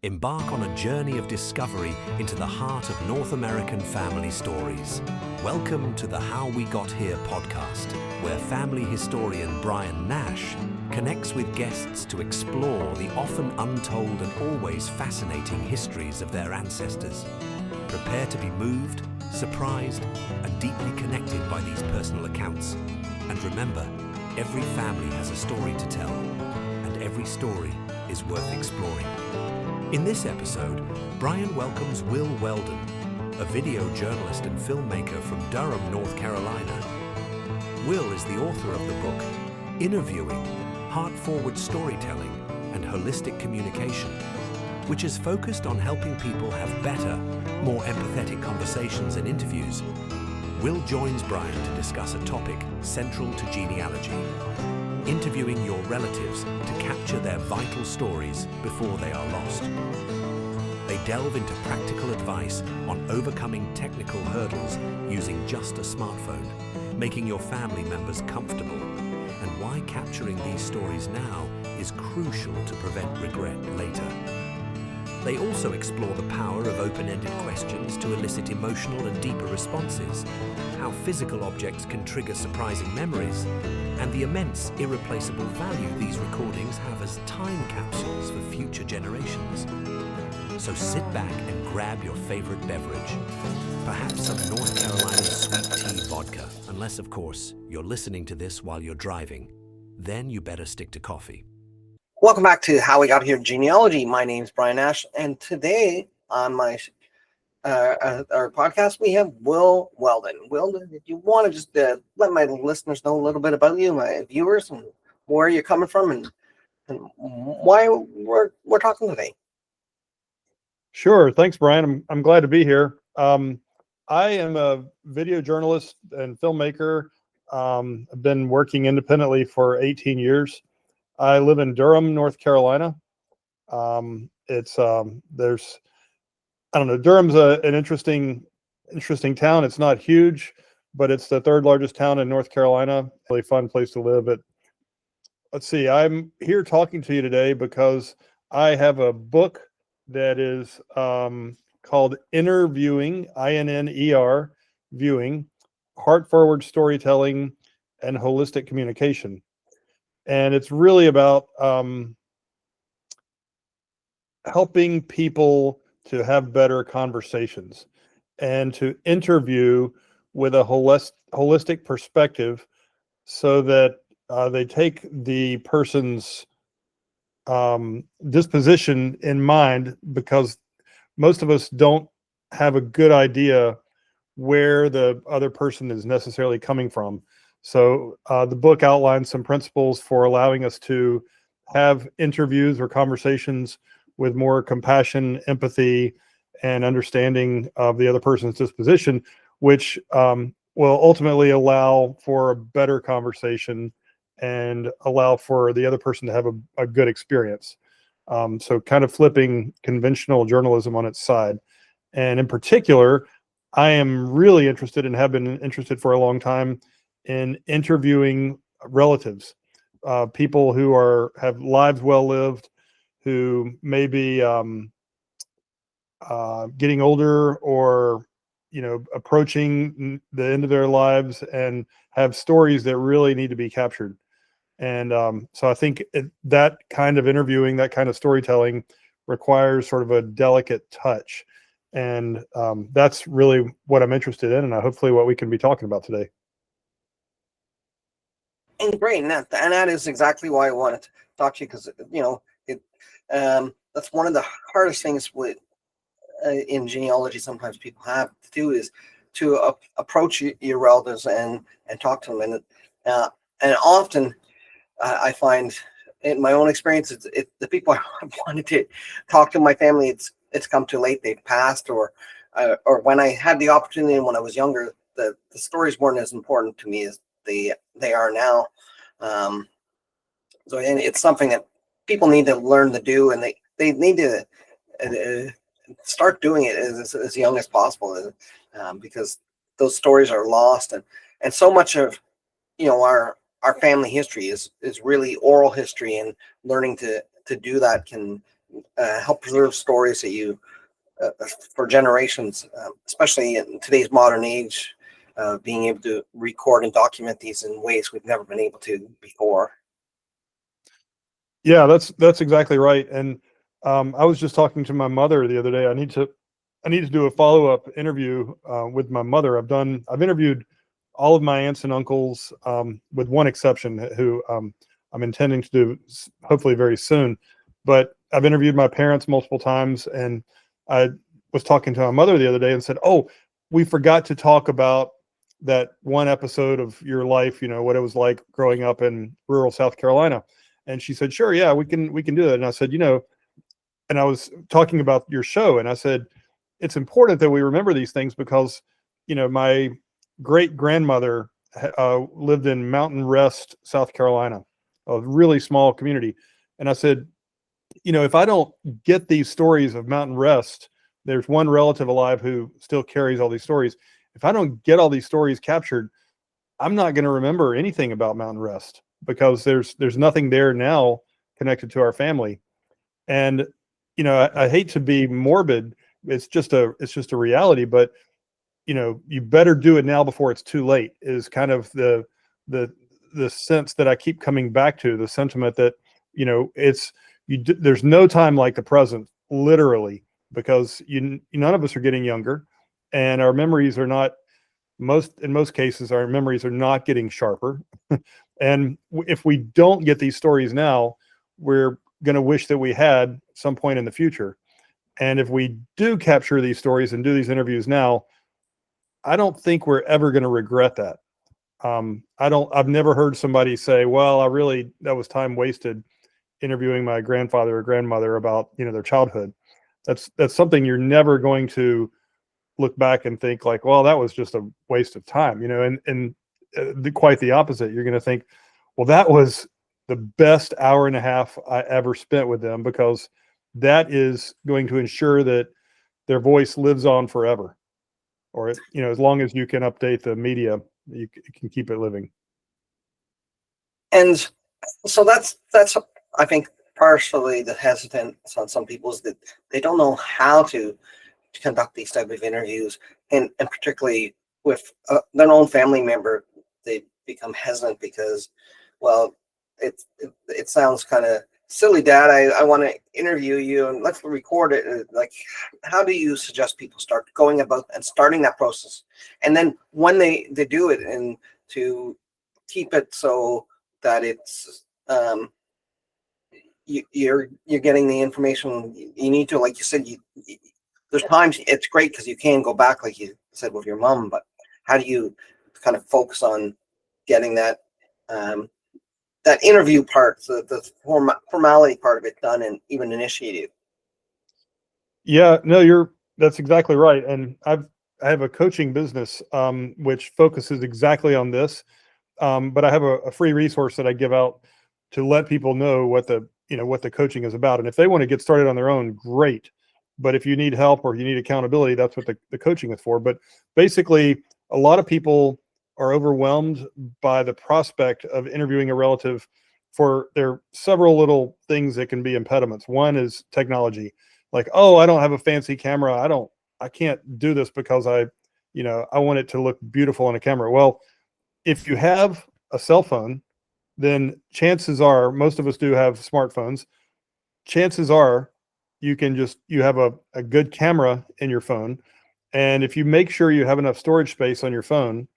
Embark on a journey of discovery into the heart of North American family stories. Welcome to the How We Got Here podcast, where family historian Brian Nash connects with guests to explore the often untold and always fascinating histories of their ancestors. Prepare to be moved, surprised, and deeply connected by these personal accounts. And remember, every family has a story to tell, and every story is worth exploring. In this episode, Brian welcomes Will Weldon, a video journalist and filmmaker from Durham, North Carolina. Will is the author of the book Innerviewing, Heart-Forward Storytelling and Holistic Communication, which is focused on helping people have better, more empathetic conversations and interviews. Will joins Brian to discuss a topic central to genealogy: interviewing your relatives to capture their vital stories before they are lost. They delve into practical advice on overcoming technical hurdles using just a smartphone, making your family members comfortable, and why capturing these stories now is crucial to prevent regret later. They also explore the power of open-ended questions to elicit emotional and deeper responses, how physical objects can trigger surprising memories, and the immense irreplaceable value these recordings have as time capsules for future generations. So sit back and grab your favorite beverage, perhaps some North Carolina sweet tea vodka, unless, of course, you're listening to this while you're driving. Then you better stick to coffee. Welcome back to How We Got Here Genealogy. My name is Brian Nash, and today on my our podcast we have Will Weldon. Will, if you want to just let my listeners know a little bit about you, my viewers, and where you're coming from, and why we're talking today. Sure. Thanks, Brian. I'm glad to be here. I am a video journalist and filmmaker. I've been working independently for 18 years. I live in Durham, North Carolina. There's, I don't know, Durham's an interesting town. It's not huge, but it's the third largest town in North Carolina. Really fun place to live. Let's see, I'm here talking to you today because I have a book that is called Innerviewing, I-N-N-E-R, Viewing, Heart-Forward Storytelling and Holistic Communication. And it's really about helping people to have better conversations and to interview with a holistic perspective so that they take the person's disposition in mind, because most of us don't have a good idea where the other person is necessarily coming from. So the book outlines some principles for allowing us to have interviews or conversations with more compassion, empathy, and understanding of the other person's disposition, which will ultimately allow for a better conversation and allow for the other person to have a good experience. So kind of flipping conventional journalism on its side. And in particular, I am really interested and have been interested for a long time in interviewing relatives, people who have lives well lived, who may be getting older or approaching the end of their lives and have stories that really need to be captured. And so I think that kind of interviewing, that kind of storytelling requires sort of a delicate touch. And that's really what I'm interested in, and hopefully what we can be talking about today. And great, and that is exactly why I wanted to talk to you, because that's one of the hardest things with in genealogy. Sometimes people have to do is to approach your relatives and talk to them, and often I find in my own experience, the people I wanted to talk to, my family, it's come too late. They've passed, or when I had the opportunity when I was younger, the stories weren't as important to me as they are now. So and it's something that people need to learn to do, and they need to start doing it as young as possible, because those stories are lost, and so much of our family history is really oral history, and learning to do that can help preserve stories that you for generations, especially in today's modern age, being able to record and document these in ways we've never been able to before. Yeah, that's exactly right. And I was just talking to my mother the other day. I need to do a follow-up interview with my mother. I've interviewed all of my aunts and uncles, with one exception, who I'm intending to do hopefully very soon. But I've interviewed my parents multiple times, and I was talking to my mother the other day and said, "Oh, we forgot to talk about that one episode of your life. You know, what it was like growing up in rural South Carolina." And she said, "Sure, yeah, we can do that." And I said, and I was talking about your show, and I said, it's important that we remember these things because, my great grandmother lived in Mountain Rest, South Carolina, a really small community. And I said, if I don't get these stories of Mountain Rest, there's one relative alive who still carries all these stories. If I don't get all these stories captured, I'm not going to remember anything about Mountain Rest because there's nothing there now connected to our family. And I hate to be morbid. It's just a reality, but you better do it now before it's too late is kind of the sense that I keep coming back to, the sentiment that, there's no time like the present, literally, because none of us are getting younger, and our memories are not, in most cases, our memories are not getting sharper. And if we don't get these stories now, we're going to wish that we had some point in the future. And if we do capture these stories and do these interviews now, I don't think we're ever going to regret that. I've never heard somebody say, well, that was time wasted interviewing my grandfather or grandmother about, their childhood. That's something you're never going to look back and think like, well, that was just a waste of time, and quite the opposite. You're going to think, well, that was the best hour and a half I ever spent with them, because that is going to ensure that their voice lives on forever. Or, as long as you can update the media, you can keep it living. And so that's I think partially the hesitance on some people is that they don't know how to conduct these type of interviews, and particularly with their own family member, they become hesitant because, well, it sounds kind of silly, Dad. I want to interview you and let's record it. Like, how do you suggest people start going about and starting that process? And then when they do it, and to keep it so that it's you're getting the information you need to, like you said, there's times it's great because you can go back, like you said with your mom, but how do you kind of focus on getting that that interview part, the formality part of it done and even initiated? Yeah, no, that's exactly right. And I have a coaching business, which focuses exactly on this. But I have a free resource that I give out to let people know what the coaching is about. And if they want to get started on their own, great. But if you need help or you need accountability, that's what the coaching is for. But basically, a lot of people are overwhelmed by the prospect of interviewing a relative. There are several little things that can be impediments. One is technology. Like, oh, I don't have a fancy camera. I can't do this because I want it to look beautiful on a camera. Well, if you have a cell phone, then chances are, most of us do have smartphones. Chances are you have a good camera in your phone. And if you make sure you have enough storage space on your phone,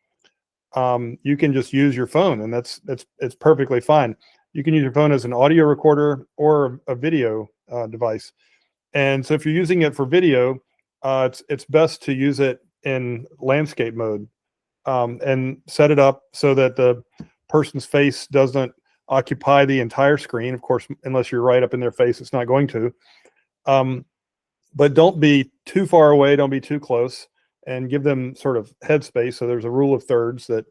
you can just use your phone, and it's perfectly fine. You can use your phone as an audio recorder or a video device. And so if you're using it for video, it's best to use it in landscape mode, and set it up so that the person's face doesn't occupy the entire screen. Of course, unless you're right up in their face, it's not going to. But don't be too far away. Don't be too close, and give them sort of headspace. So there's a rule of thirds that,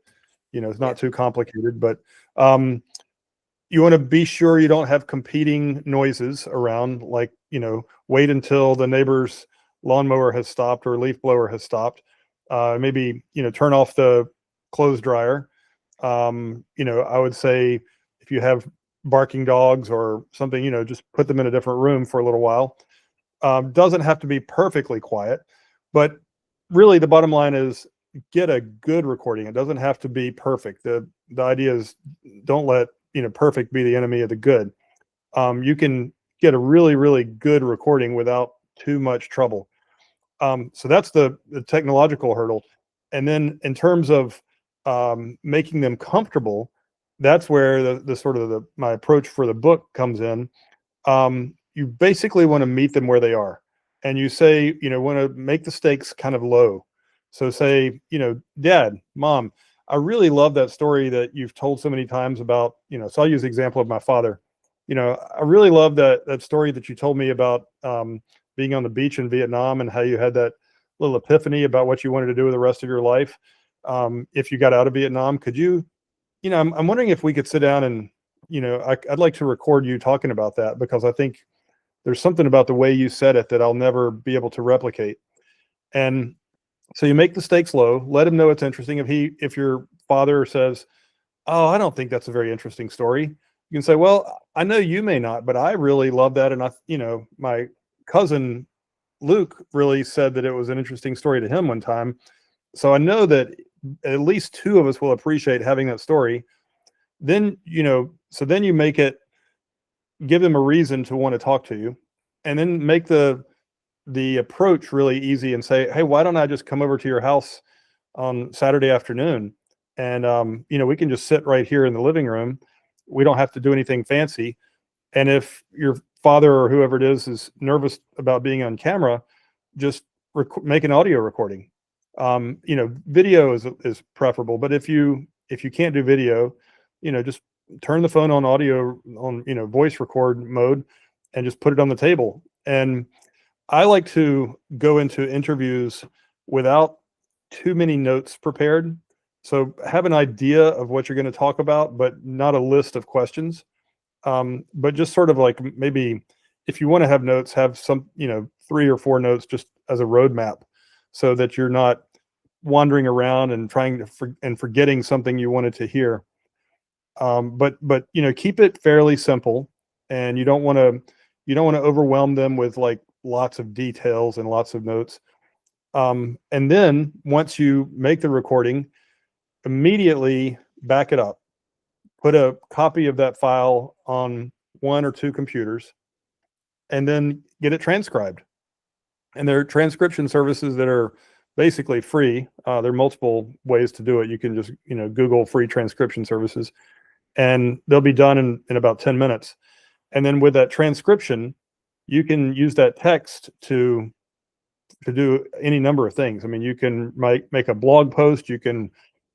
is not too complicated, but you want to be sure you don't have competing noises around, like, wait until the neighbor's lawnmower has stopped or leaf blower has stopped. Maybe, turn off the clothes dryer. I would say if you have barking dogs or something, you know, just put them in a different room for a little while. Doesn't have to be perfectly quiet, but really the bottom line is get a good recording. It doesn't have to be perfect. The idea is don't let, you know, perfect be the enemy of the good. You can get a really, really good recording without too much trouble. So that's the technological hurdle. And then in terms of making them comfortable, that's where the sort of my approach for the book comes in. You basically want to meet them where they are. And you say, you know, want to make the stakes kind of low. So say, you know, Dad, Mom, I really love that story that you've told so many times about, you know, so I'll use the example of my father. You know, I really love that story that you told me about being on the beach in Vietnam and how you had that little epiphany about what you wanted to do with the rest of your life. If you got out of Vietnam, could you, you know, I'm wondering if we could sit down and, you know, I'd like to record you talking about that, because I think there's something about the way you said it that I'll never be able to replicate. And so you make the stakes low, let him know it's interesting. If your father says, oh, I don't think that's a very interesting story, you can say, well, I know you may not, but I really love that. And you know, my cousin Luke really said that it was an interesting story to him one time. So I know that at least two of us will appreciate having that story. Then, you know, so then you make it, give them a reason to want to talk to you, and then make the approach really easy and say, hey, why don't I just come over to your house on Saturday afternoon? And, you know, we can just sit right here in the living room. We don't have to do anything fancy. And if your father or whoever it is nervous about being on camera, just make an audio recording. You know, video is preferable, but if you can't do video, you know, just turn the phone on audio on, you know, voice record mode and just put it on the table. And I like to go into interviews without too many notes prepared. So have an idea of what you're going to talk about, but not a list of questions. But just sort of like, maybe if you want to have notes, have some, you know, 3 or 4 notes just as a roadmap, so that you're not wandering around and trying to forgetting something you wanted to hear. But you know, keep it fairly simple, and you don't want to overwhelm them with like lots of details and lots of notes. And then once you make the recording, immediately back it up. Put a copy of that file on 1 or 2 computers, and then get it transcribed. And there are transcription services that are basically free. There are multiple ways to do it. You can just, you know, Google free transcription services, and they'll be done in about 10 minutes. And then with that transcription, you can use that text to do any number of things. I mean, you can make a blog post, you can,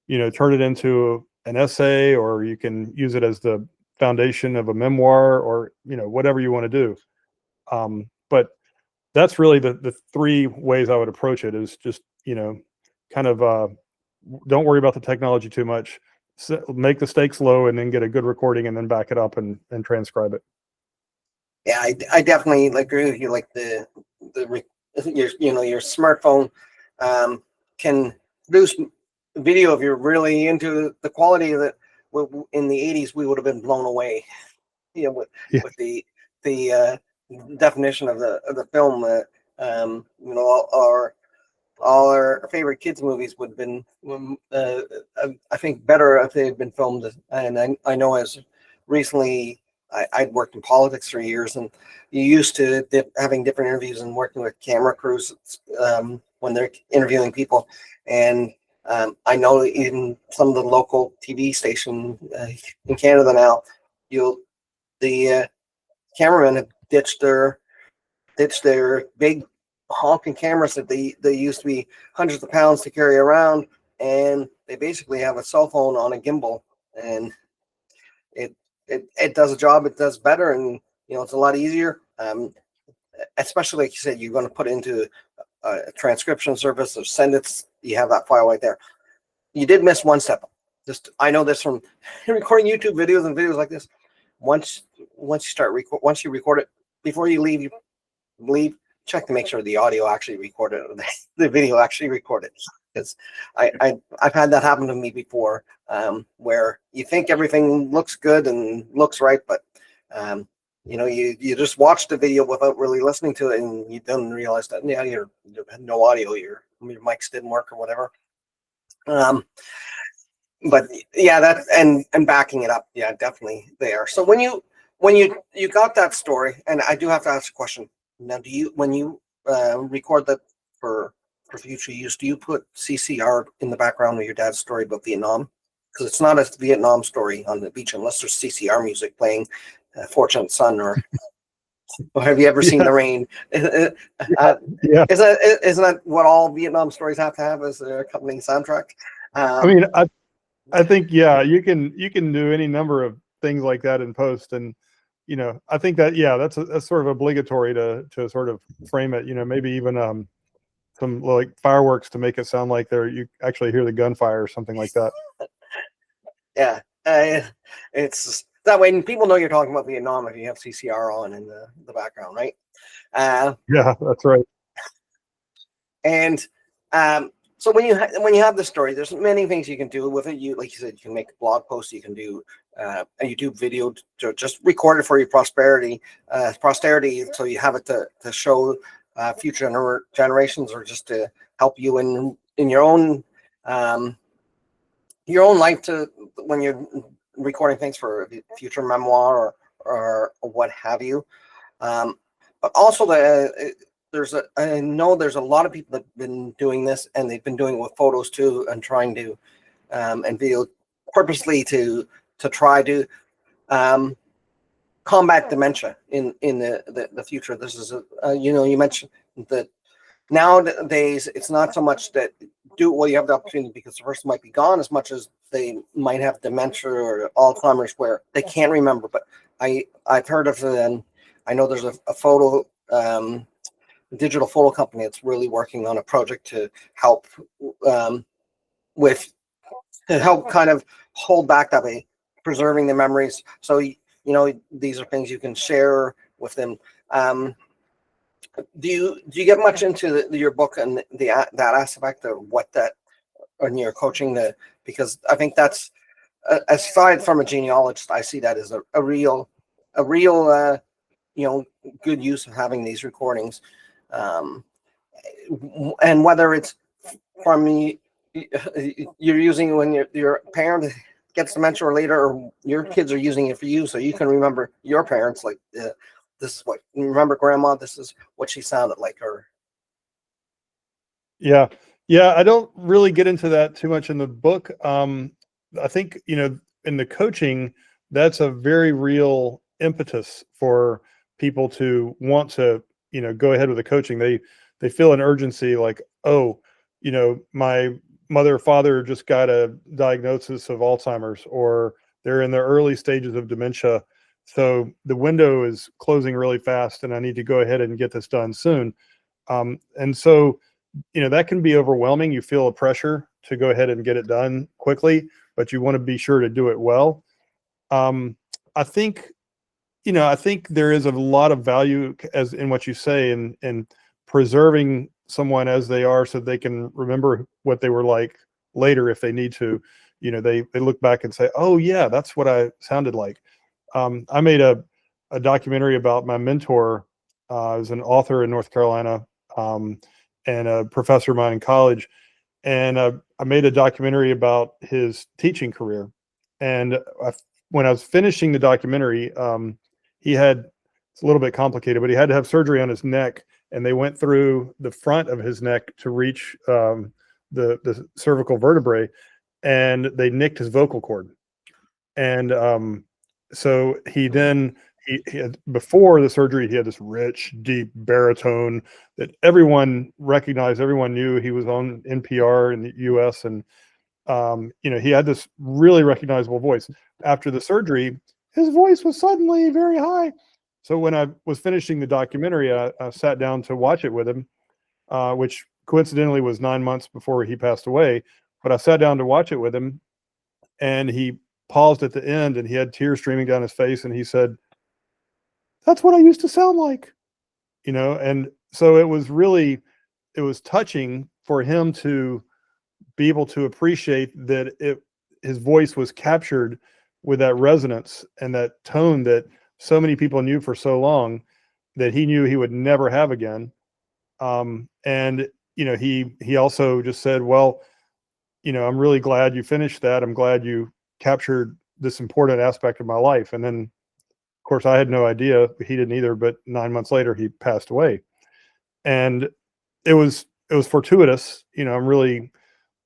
you know, turn it into an essay, or you can use it as the foundation of a memoir, or, you know, whatever you want to do. But that's really the 3 ways I would approach it, is just, you know, kind of don't worry about the technology too much. Make the stakes low, and then get a good recording, and then back it up and transcribe it. Yeah, I definitely agree with you. Like your smartphone can produce video if you're really into the quality of it. In the 80s, we would have been blown away, you know, with the definition of the film. You know, all our favorite kids movies would have been, I think, better if they had been filmed. And I know, as recently, I'd worked in politics for years, and you used to having different interviews and working with camera crews when they're interviewing people. And I know in some of the local TV station in Canada now, the cameramen have ditched their big honking cameras that they used to be hundreds of pounds to carry around, and they basically have a cell phone on a gimbal, and it does a job. It does better, and you know, it's a lot easier. Especially like you said, you're going to put it into a transcription service or send it. You have that file right there. You did miss one step. I know this from recording YouTube videos and videos like this. Once you record it, before you leave, check to make sure the audio actually recorded, or the video actually recorded. Because I've had that happen to me before, where you think everything looks good and looks right, but you just watch the video without really listening to it, and you don't realize that you had no audio, your mics didn't work or whatever. But yeah, that and backing it up, yeah, definitely there. So when you got that story, and I do have to ask a question now, do you, when you record that for future use, do you put CCR in the background of your dad's story about Vietnam? Because it's not a Vietnam story on the beach unless there's CCR music playing, Fortunate Son, or have you ever seen The Rain? Yeah. Isn't that what all Vietnam stories have to have as their accompanying soundtrack? I mean, I think, yeah, you can do any number of things like that in post, and I think that, yeah, that's sort of obligatory to sort of frame it. Maybe even some like fireworks to make it sound like you actually hear the gunfire or something like that. Yeah, it's that way, and people know you're talking about Vietnam if you have CCR on in the background, right? Yeah, that's right. And so when you have the story, there's many things you can do with it. You, like you said, you can make a blog post, you can do a YouTube video to just record it for your posterity, so you have it to show future generations, or just to help you in your own life, to when you're recording things for a future memoir or what have you. But also I know there's a lot of people that have been doing this, and they've been doing it with photos too, and trying to and video purposely to try to combat dementia in the future. This is you mentioned that nowadays it's not so much that you have the opportunity because the person might be gone, as much as they might have dementia or Alzheimer's where they can't remember. But I've heard of I know there's a photo digital photo company that's really working on a project to help kind of hold back that way, preserving the memories. So these are things you can share with them. Do you get much into your book and that aspect of what that when you're coaching because I think that's aside from a genealogist, I see that as a real good use of having these recordings. And whether it's from you're using when your parent gets dementia or later, or your kids are using it for you, so you can remember your parents, like this is what remember grandma, this is what she sounded like, or yeah, I don't really get into that too much in the book. I think in the coaching, that's a very real impetus for people to want to go ahead with the coaching. They feel an urgency, like, oh, my mother or father just got a diagnosis of Alzheimer's, or they're in the early stages of dementia, so the window is closing really fast and I need to go ahead and get this done soon. And so that can be overwhelming. You feel a pressure to go ahead and get it done quickly, but you want to be sure to do it well. I think there is a lot of value as in what you say, in preserving someone as they are, so they can remember what they were like later if they need to. They look back and say, oh yeah, that's what I sounded like. I made a documentary about my mentor. I was an author in North Carolina, and a professor of mine in college. And I made a documentary about his teaching career. And when I was finishing the documentary, he had, it's a little bit complicated, but he had to have surgery on his neck, and they went through the front of his neck to reach the cervical vertebrae, and they nicked his vocal cord. And so he had, before the surgery, he had this rich, deep baritone that everyone recognized. Everyone knew. He was on NPR in the US, and he had this really recognizable voice. After the surgery, his voice was suddenly very high. So when I was finishing the documentary, I sat down to watch it with him, which coincidentally was 9 months before he passed away. But I sat down to watch it with him, and he paused at the end, and he had tears streaming down his face, and he said, "That's what I used to sound like." And so it was touching for him to be able to appreciate that his voice was captured with that resonance and that tone that so many people knew for so long that he knew he would never have again. And, he also just said, well, I'm really glad you finished that. I'm glad you captured this important aspect of my life. And then, of course, I had no idea, he didn't either, but 9 months later he passed away. And it was fortuitous. The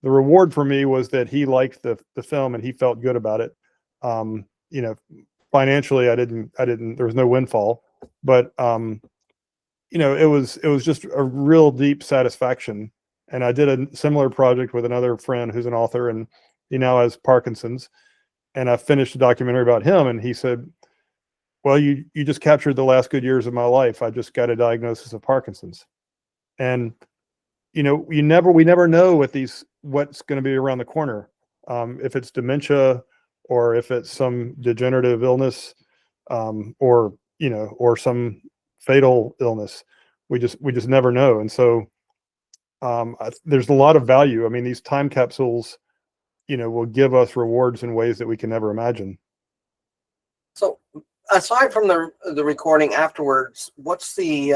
reward for me was that he liked the film and he felt good about it. Financially, I didn't, there was no windfall, but, it was just a real deep satisfaction. And I did a similar project with another friend who's an author, and he now has Parkinson's. And I finished a documentary about him, and he said, well, you just captured the last good years of my life. I just got a diagnosis of Parkinson's. And, we never know what's going to be around the corner. If it's dementia, or if it's some degenerative illness, or some fatal illness. We just never know. And so there's a lot of value. I mean, these time capsules, will give us rewards in ways that we can never imagine. So aside from the recording afterwards, what's the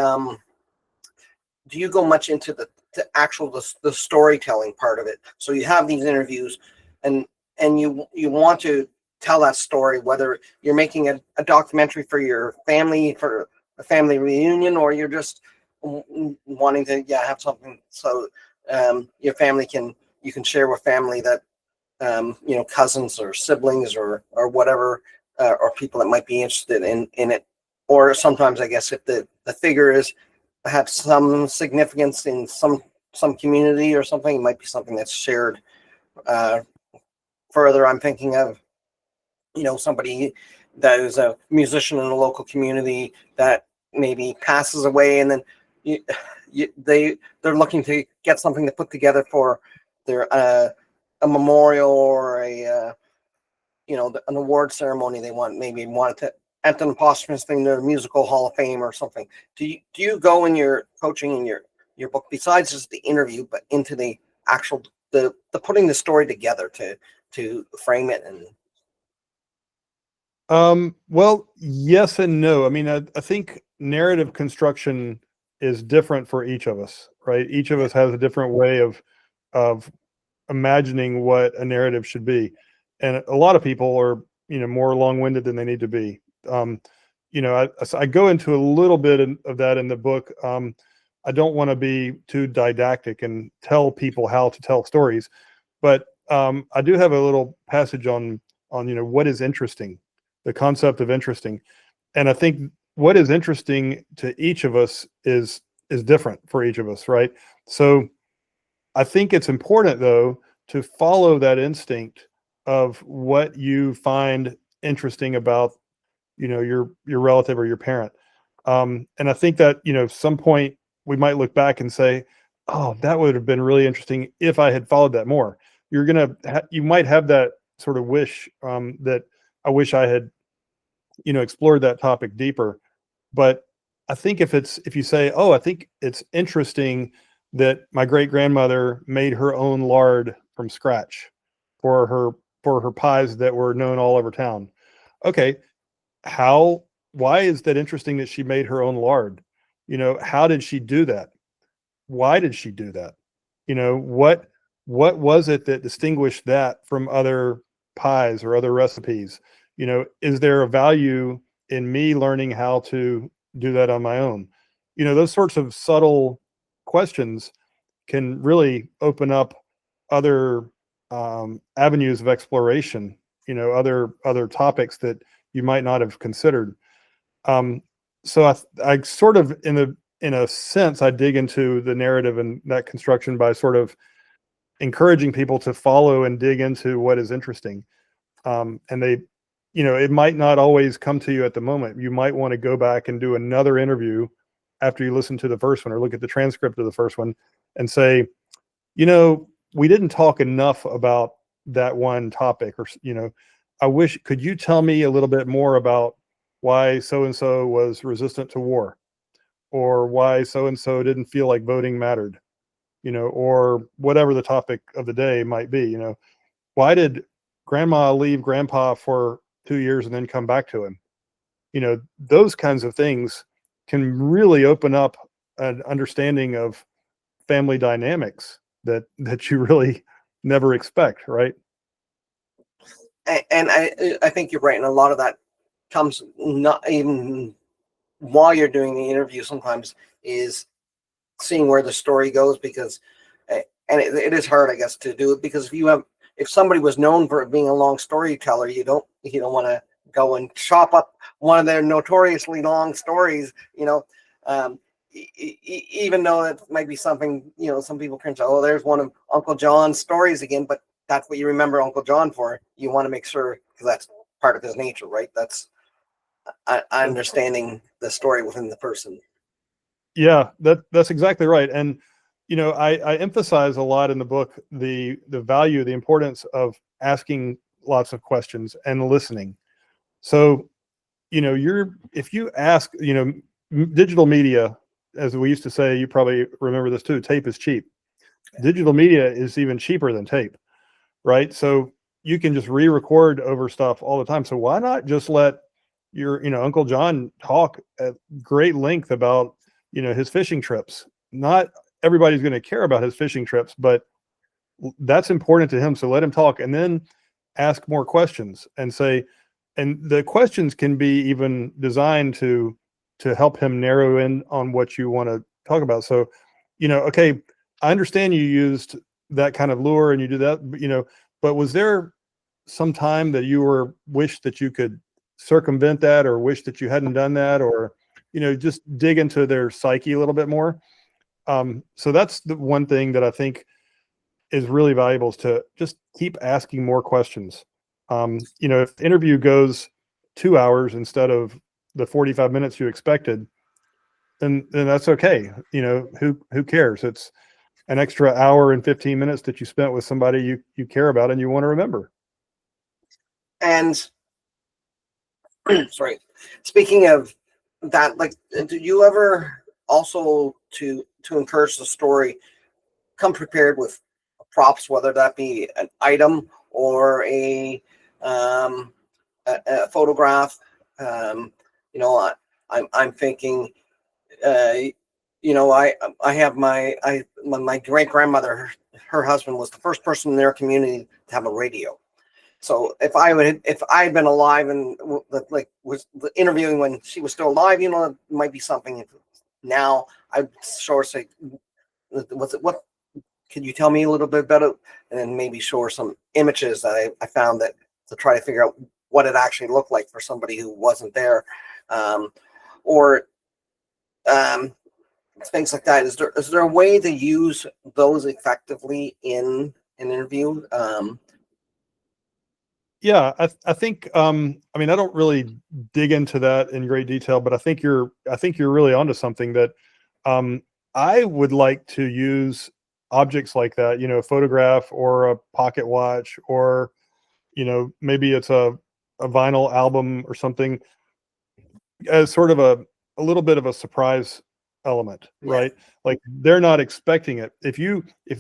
do you go much into the actual the storytelling part of it? So you have these interviews, and you want to tell that story, whether you're making a documentary for your family, for a family reunion, or you're just wanting to have something so your family you can share with family that cousins or siblings or whatever, or people that might be interested in it. Or sometimes, I guess, if the figure have some significance in some community or something, it might be something that's shared further. I'm thinking of somebody that is a musician in a local community that maybe passes away, and then they're looking to get something to put together for their a memorial or an award ceremony. They want to enter an posthumous thing to the Musical Hall of Fame or something. Do you go in your coaching in your book, besides just the interview, but into the actual the putting the story together to frame it? And well, yes and no. I mean, I think narrative construction is different for each of us, right? Each of us has a different way of imagining what a narrative should be. And a lot of people are, more long-winded than they need to be. I go into a little bit of that in the book. I don't want to be too didactic and tell people how to tell stories, but I do have a little passage on what is interesting, the concept of interesting. And I think what is interesting to each of us is different for each of us, right? So I think it's important, though, to follow that instinct of what you find interesting about, your relative or your parent. And I think that, some point we might look back and say, oh, that would have been really interesting if I had followed that more. You might have that sort of wish, that I wish I had, explored that topic deeper. But I think if you say, oh, I think it's interesting that my great grandmother made her own lard from scratch for her pies that were known all over town. Okay, why is that interesting that she made her own lard? How did she do that? Why did she do that? What was it that distinguished that from other pies or other recipes? Is there a value in me learning how to do that on my own? Those sorts of subtle questions can really open up other avenues of exploration, other topics that you might not have considered. So I sort of, in a sense, I dig into the narrative and that construction by sort of encouraging people to follow and dig into what is interesting. And they, it might not always come to you at the moment. You might want to go back and do another interview after you listen to the first one, or look at the transcript of the first one and say, we didn't talk enough about that one topic, or, could you tell me a little bit more about why so-and-so was resistant to war, or why so-and-so didn't feel like voting mattered, or whatever the topic of the day might be. Why did grandma leave grandpa for 2 years and then come back to him? Those kinds of things can really open up an understanding of family dynamics that you really never expect, right? And I think you're right, and a lot of that comes not even while you're doing the interview. Sometimes is seeing where the story goes, because and it is hard, I guess, to do it, because if somebody was known for being a long storyteller, you don't want to go and chop up one of their notoriously long stories, even though it might be something, some people can say, oh, there's one of Uncle John's stories again, but that's what you remember Uncle John for. You want to make sure, because that's part of his nature, right? That's understanding the story within the person. Yeah, that's exactly right. And I emphasize a lot in the book the value, the importance of asking lots of questions and listening. So, if you ask, digital media, as we used to say, you probably remember this too, tape is cheap. Digital media is even cheaper than tape, right? So you can just re-record over stuff all the time. So why not just let your, Uncle John talk at great length about, his fishing trips? Not everybody's going to care about his fishing trips, but that's important to him. So let him talk, and then ask more questions and say, and the questions can be even designed to help him narrow in on what you want to talk about. So, okay, I understand you used that kind of lure and you do that, but was there some time that you wished that you could circumvent that, or wish that you hadn't done that, or, just dig into their psyche a little bit more? So that's the one thing that I think is really valuable, is to just keep asking more questions. If the interview goes 2 hours instead of the 45 minutes you expected, then that's okay. Who cares? It's an extra hour and 15 minutes that you spent with somebody you care about and you want to remember. And sorry, speaking of that, like, do you ever also to encourage the story, come prepared with props, whether that be an item or a photograph? I'm thinking, I have my great grandmother. Her husband was the first person in their community to have a radio. So if I had been alive and was interviewing when she was still alive, it might be something. Now I'd sure say, what can you tell me a little bit about it? And then maybe show her some images that I found, that to try to figure out what it actually looked like for somebody who wasn't there, or things like that. Is there a way to use those effectively in an interview? Yeah, I think, I don't really dig into that in great detail, but I think you're really onto something, that I would like to use objects like that, a photograph or a pocket watch, or, maybe it's a vinyl album or something, as sort of a little bit of a surprise element, right? Like, they're not expecting it. If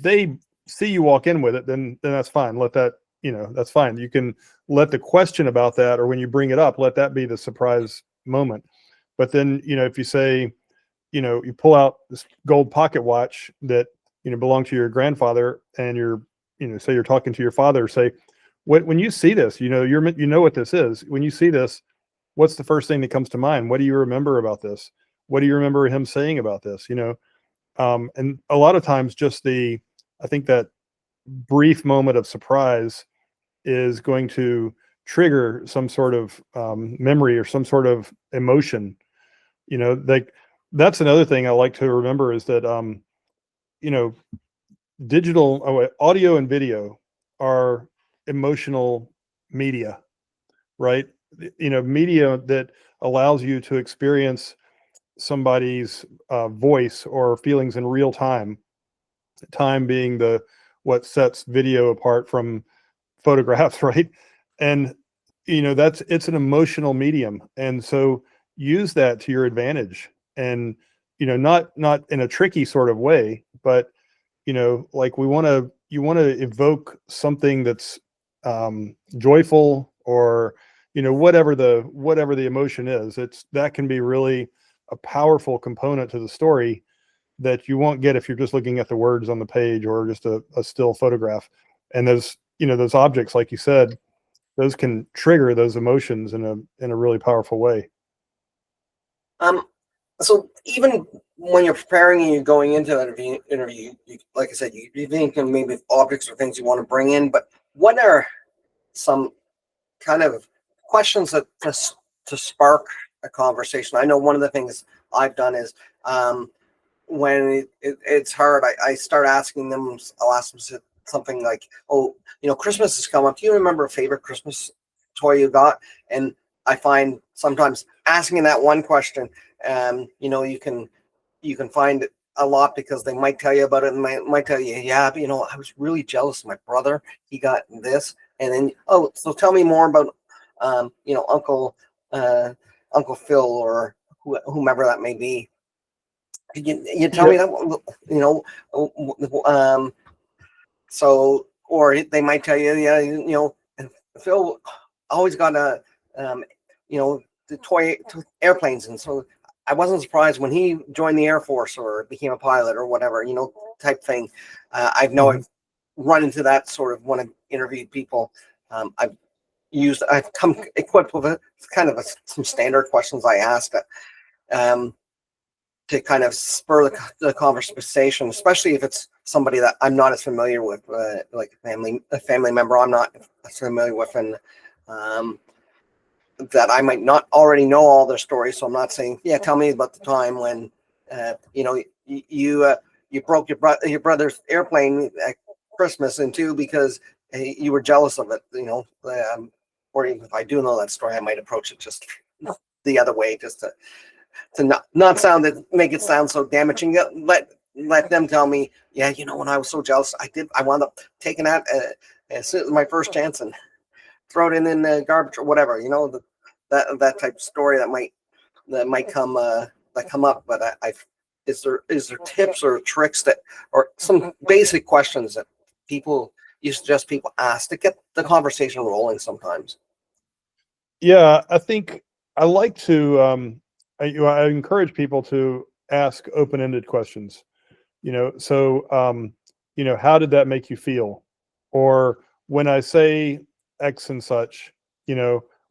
they see you walk in with it, then that's fine. Let that, that's fine. You can let the question about that, or when you bring it up, let that be the surprise moment. But then, if you say, you pull out this gold pocket watch that, belonged to your grandfather, and say you're talking to your father, say, when you see this, you know what this is. When you see this, what's the first thing that comes to mind? What do you remember about this? What do you remember him saying about this? And a lot of times, I think that brief moment of surprise is going to trigger some sort of memory or some sort of emotion. Like, that's another thing I like to remember, is that digital audio and video are emotional media, right? Media that allows you to experience somebody's voice or feelings in real time. Time being what sets video apart from photographs, right? And it's an emotional medium, and so use that to your advantage. And not in a tricky sort of way, but like you want to evoke something that's joyful, or whatever the emotion is. That can be really a powerful component to the story that you won't get if you're just looking at the words on the page or just a still photograph. And those objects, like you said, those can trigger those emotions in a really powerful way. So even when you're preparing and you're going into an interview, like I said, you think of maybe objects or things you want to bring in, but what are some kind of questions that to spark a conversation? I know one of the things I've done is when it's hard, I start asking them. I'll ask them something like, "Oh, Christmas has come up. Do you remember a favorite Christmas toy you got?" And I find sometimes asking that one question, you can find a lot, because they might tell you about it and might tell you, yeah, but, I was really jealous of my brother. He got this. And then, oh, so tell me more about, Uncle Phil, or whomever that may be. You tell me that, so, or they might tell you, yeah, Phil always got the toy airplanes. And so I wasn't surprised when he joined the Air Force or became a pilot or whatever, type thing. I've run into that sort of when I've interviewed people. I've come equipped with some standard questions I ask to kind of spur the conversation, especially if it's somebody that I'm not as familiar with, like a family member I'm not as familiar with, and that I might not already know all their stories. So I'm not saying, yeah, tell me about the time when you broke your brother's airplane at Christmas in two because you were jealous of it, or even if I do know that story, I might approach it just the other way, just to not make it sound so damaging. Let them tell me, yeah, when I was so jealous, I wound up taking that as my first chance and throw it in the garbage or whatever, that type of story that might come up. But is there tips or tricks or some basic questions that you suggest people ask to get the conversation rolling sometimes? Yeah, I think I like to, I encourage people to ask open-ended questions, so, how did that make you feel? Or when I say X and such,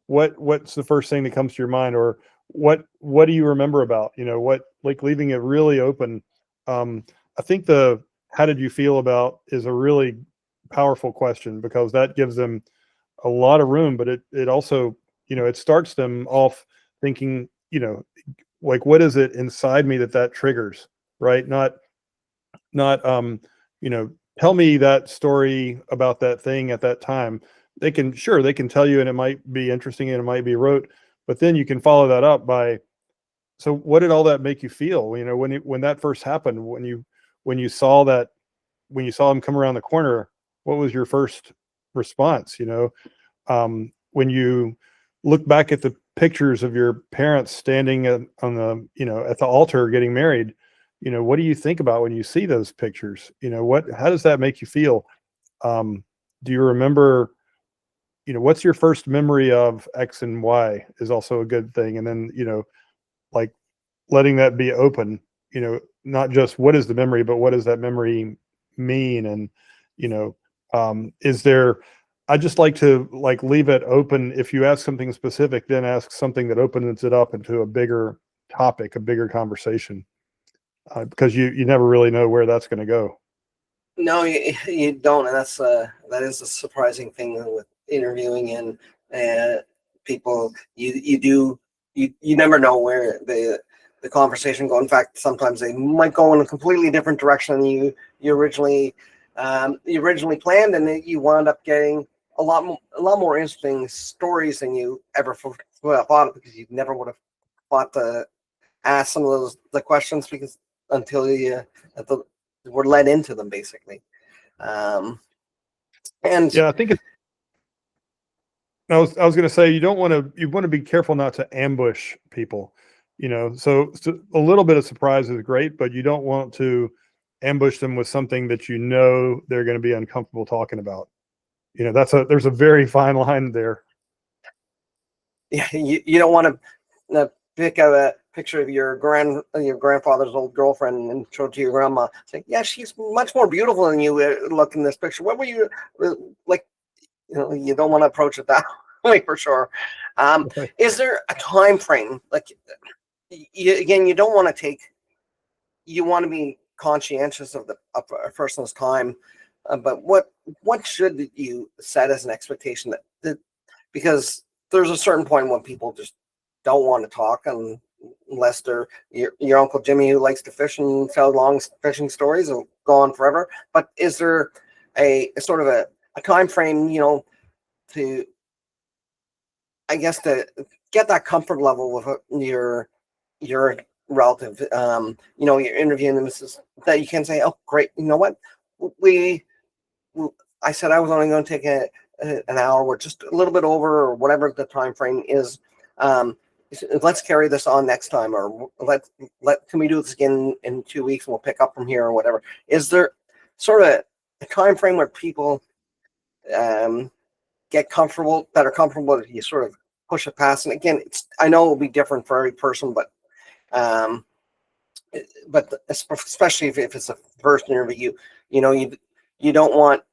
what's the first thing that comes to your mind? Or what do you remember about, like leaving it really open. I think how did you feel about is a really powerful question, because that gives them a lot of room, but it also, it starts them off thinking, like, what is it inside me that triggers, right? Not, tell me that story about that thing at that time. They can tell you, and it might be interesting and it might be rote, but then you can follow that up by, so what did all that make you feel? When that first happened, when you saw him come around the corner, what was your first response? When you look back at the pictures of your parents standing on the, at the altar getting married, what do you think about when you see those pictures? How does that make you feel? Do you remember, what's your first memory of X and Y is also a good thing. And then, like letting that be open, not just what is the memory, but what does that memory mean? And, I just like to leave it open. If you ask something specific, then ask something that opens it up into a bigger topic, a bigger conversation, because you never really know where that's going to go. No, you don't, and that is a surprising thing with interviewing and people. You never know where the conversation go. In fact, sometimes they might go in a completely different direction than you originally planned, and you wound up getting a lot more interesting stories than you ever thought, because you never would have thought to ask some of the questions, because until you were led into them, basically. And yeah, I think I was going to say, you want to be careful not to ambush people, so a little bit of surprise is great, but you don't want to ambush them with something that you know they're going to be uncomfortable talking about. You know, there's a very fine line there. Yeah, you don't want to pick out a picture of your grandfather's old girlfriend and show it to your grandma. Say, yeah, she's much more beautiful than you look in this picture. What were you like? You know, you don't want to approach it that way for sure. Is there a time frame? Like, you don't want to take. You want to be conscientious of a person's time, but what should you set as an expectation that because there's a certain point when people just don't want to talk, unless they're your Uncle Jimmy who likes to fish and tell long fishing stories and go on forever. But is there a sort of a time frame, you know, to, I guess, to get that comfort level with your relative, you know, you're interviewing them, that you can say, oh, great, you know what, I said I was only going to take an hour, or just a little bit over, or whatever the time frame is. Let's carry this on next time, or can we do this again in 2 weeks and we'll pick up from here, or whatever. Is there sort of a time frame where people get better comfortable if you sort of push it past? And again, I know it will be different for every person, but especially if it's a first interview, you know, you don't want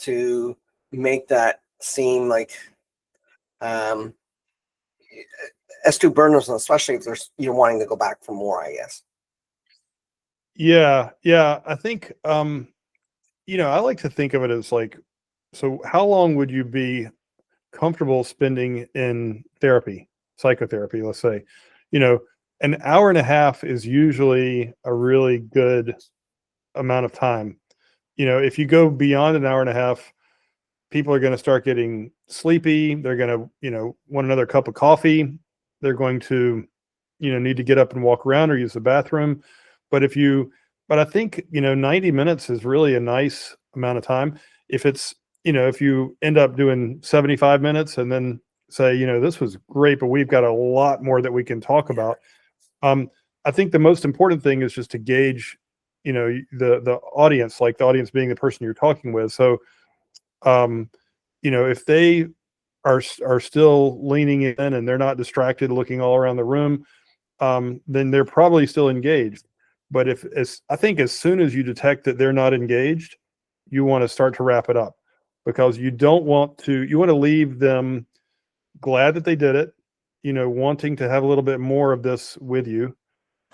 to make that seem like as too burdensome, especially if you're wanting to go back for more, I guess. Yeah. I think, you know, I like to think of it as like, so how long would you be comfortable spending in therapy, psychotherapy, let's say? You know, an hour and a half is usually a really good amount of time. You know, if you go beyond an hour and a half, people are going to start getting sleepy. They're going to, you know, want another cup of coffee. They're going to, you know, need to get up and walk around or use the bathroom. But I think, you know, 90 minutes is really a nice amount of time. If it's, you know, if you end up doing 75 minutes and then say, you know, this was great, but we've got a lot more that we can talk about. I think the most important thing is just to gauge, you know, the audience, like the audience being the person you're talking with. So, you know, if they are still leaning in and they're not distracted, looking all around the room, then they're probably still engaged. But I think as soon as you detect that they're not engaged, you want to start to wrap it up, because you want to leave them glad that they did it, you know, wanting to have a little bit more of this with you.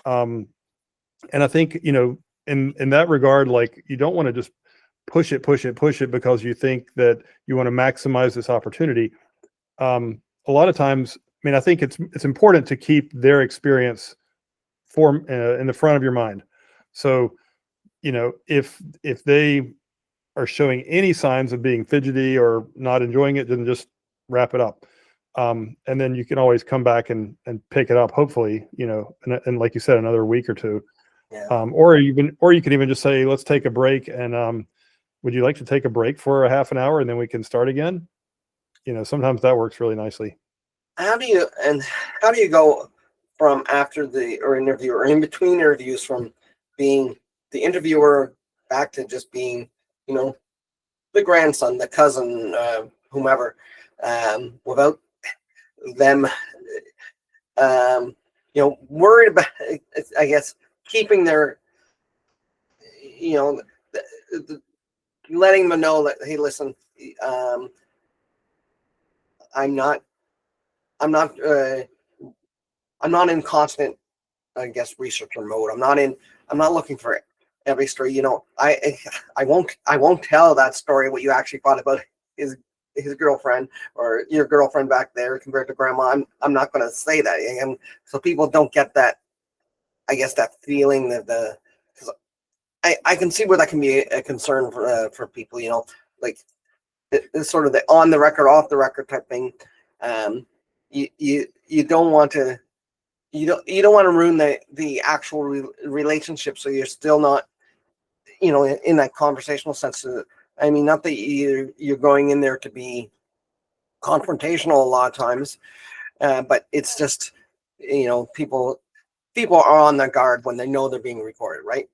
And I think, you know, in that regard, like, you don't want to just push it because you think that you want to maximize this opportunity. A lot of times, I mean, I think it's important to keep their experience in the front of your mind. So, you know, if they are showing any signs of being fidgety or not enjoying it, then just wrap it up. And then you can always come back and pick it up, hopefully, you know, and like you said, another week or two. Yeah. Or you can even just say, let's take a break. And would you like to take a break for a half an hour and then we can start again? You know, sometimes that works really nicely. How do you go from after interview, or in between interviews, from being the interviewer back to just being, you know, the grandson, the cousin, whomever, without them, you know, worried about, I guess, keeping their, you know, letting them know that, hey, listen, I'm not in constant, I guess, researcher mode. I'm not looking for every story. You know, I won't tell that story, what you actually thought about his girlfriend or your girlfriend back there compared to grandma. I'm not going to say that, and so people don't get that, I guess, that feeling that because I can see where that can be a concern for people. You know, like it's sort of the on the record, off the record type thing. You don't want to. You don't want to ruin the actual relationship, so you're still not, you know, in that conversational sense. I mean, not that you're going in there to be confrontational a lot of times, but it's just, you know, people are on their guard when they know they're being recorded, right?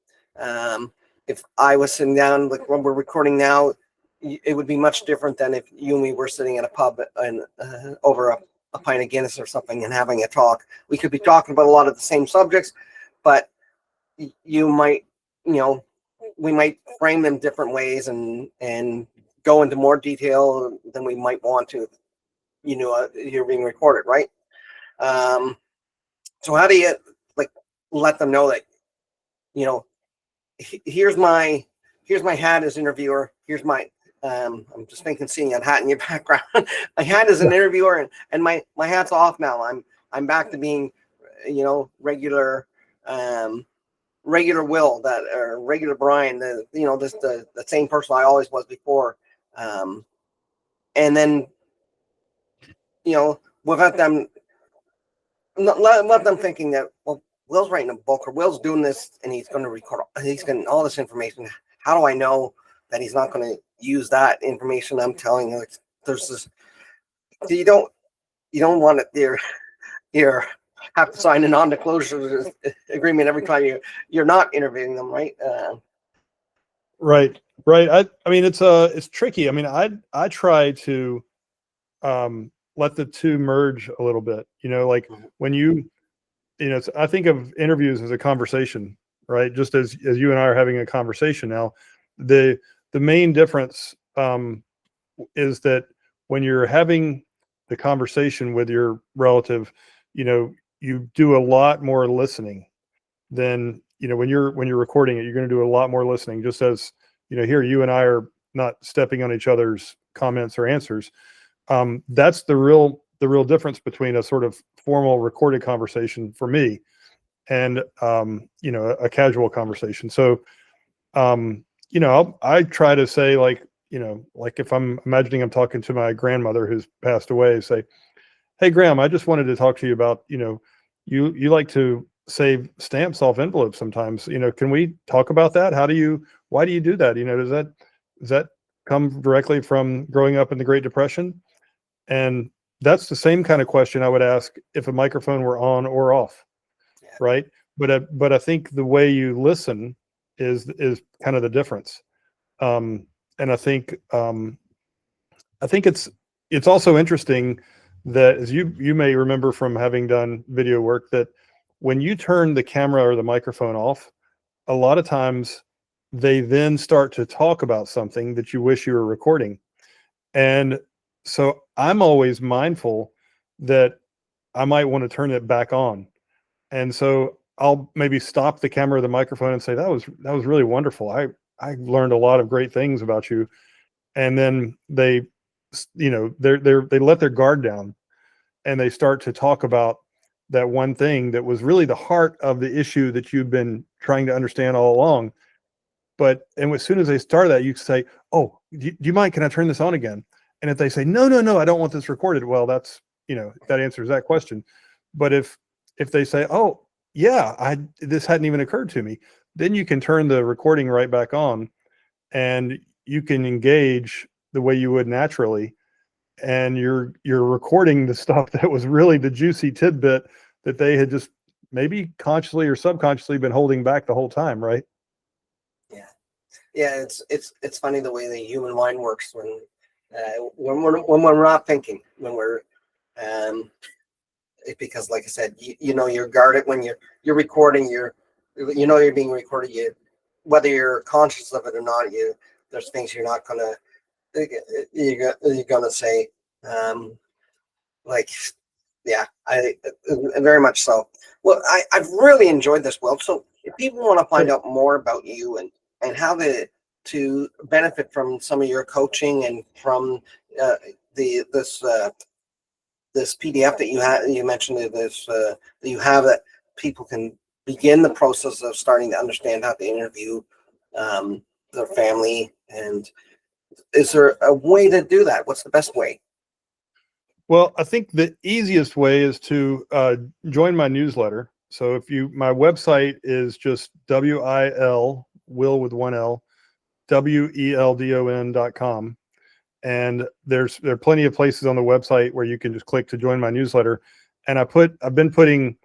if I was sitting down, like when we're recording now, it would be much different than if you and me were sitting in a pub and over a pint of Guinness or something and having a talk. We could be talking about a lot of the same subjects, but you might, we might frame them different ways and go into more detail than we might want to. You're being recorded, right? So how do you let them know that, here's my hat as interviewer. Here's my I'm just thinking, seeing a hat in your background. My hat as an interviewer, and my hat's off now. I'm back to being, regular Will, or regular Brian, the same person I always was before. And then, without them, let them thinking that, well, Will's writing a book, or Will's doing this and he's going to record, he's getting all this information. How do I know that he's not going to use that information I'm telling you? There's this, you don't want it. You're have to sign a non-disclosure agreement every time you're not interviewing them, right? Right. I mean, it's tricky. I mean, I try to let the two merge a little bit. When I think of interviews as a conversation, right? Just as you and I are having a conversation now. The main difference is that when you're having the conversation with your relative, you do a lot more listening than, when you're recording it. You're going to do a lot more listening, just as, here you and I are not stepping on each other's comments or answers. That's the real difference between a sort of formal recorded conversation for me and a casual conversation. So I try to say, like if I'm imagining I'm talking to my grandmother who's passed away, say, hey, Graham, I just wanted to talk to you about, you like to save stamps off envelopes sometimes. Can we talk about that? Why do you do that? Does that come directly from growing up in the Great Depression? And that's the same kind of question I would ask if a microphone were on or off, right? But I think the way you listen is kind of the difference. And I think it's also interesting that, as you may remember from having done video work, that when you turn the camera or the microphone off, a lot of times they then start to talk about something that you wish you were recording. And so I'm always mindful that I might want to turn it back on. And so I'll maybe stop the camera or the microphone and say, that was really wonderful. I learned a lot of great things about you. And then they let their guard down and they start to talk about that one thing that was really the heart of the issue that you've been trying to understand all along. And as soon as they start that, you say, oh, do you mind? Can I turn this on again? And if they say, no, I don't want this recorded, well, that's, that answers that question. But if they say, oh, yeah, this hadn't even occurred to me, then you can turn the recording right back on and you can engage the way you would naturally. And you're recording the stuff that was really the juicy tidbit that they had just maybe consciously or subconsciously been holding back the whole time, right? Yeah. It's funny the way the human mind works when we're not thinking, when we're because, like I said, you're guarded when you're recording. You're being recorded. Whether you're conscious of it or not, there's things you're not gonna. You're gonna say, I very much so. Well, I've really enjoyed this, Will. So if people want to find out more about you and how to benefit from some of your coaching and from this PDF that you mentioned, that you have, that people can begin the process of starting to understand how to interview their family. And is there a way to do that? What's the best way? Well, I think the easiest way is to join my newsletter. So my website is just Will with one L, WELDON.com. And there are plenty of places on the website where you can just click to join my newsletter. And I've been putting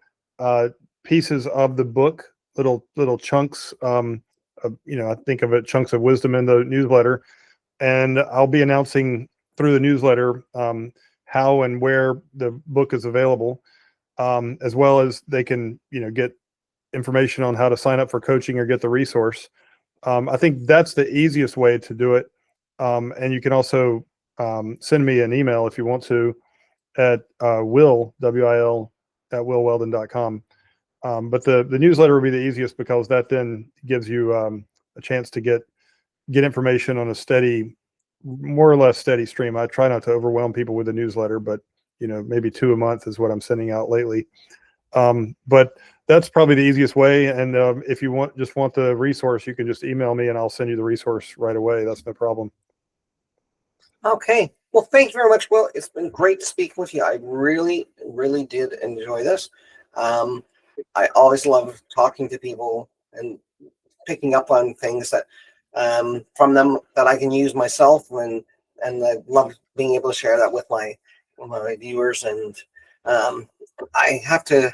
pieces of the book, little chunks of I think of it chunks of wisdom in the newsletter, and I'll be announcing through the newsletter how and where the book is available, as well as they can, get information on how to sign up for coaching or get the resource. I think that's the easiest way to do it. And you can also send me an email if you want to at Will, W-I-L, at willweldon.com. But the newsletter will be the easiest because that then gives you a chance to get information on a steady, more or less steady stream. I try not to overwhelm people with the newsletter, but maybe 2 a month is what I'm sending out lately. But that's probably the easiest way. And if you just want the resource, you can just email me and I'll send you the resource right away. That's no problem. Okay. Well, thank you very much, Will. It's been great speaking with you. I really, really did enjoy this. I always love talking to people and picking up on things that from them that I can use myself, and I love being able to share that with my viewers. And I have to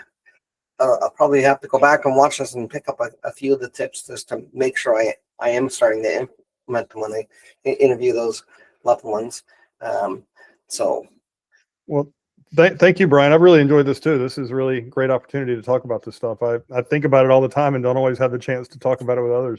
I'll probably have to go back and watch this and pick up a few of the tips just to make sure I am starting to implement them when I interview those loved ones. Well, thank you, Brian. I've really enjoyed this too. This is really great opportunity to talk about this stuff. I think about it all the time and don't always have the chance to talk about it with others.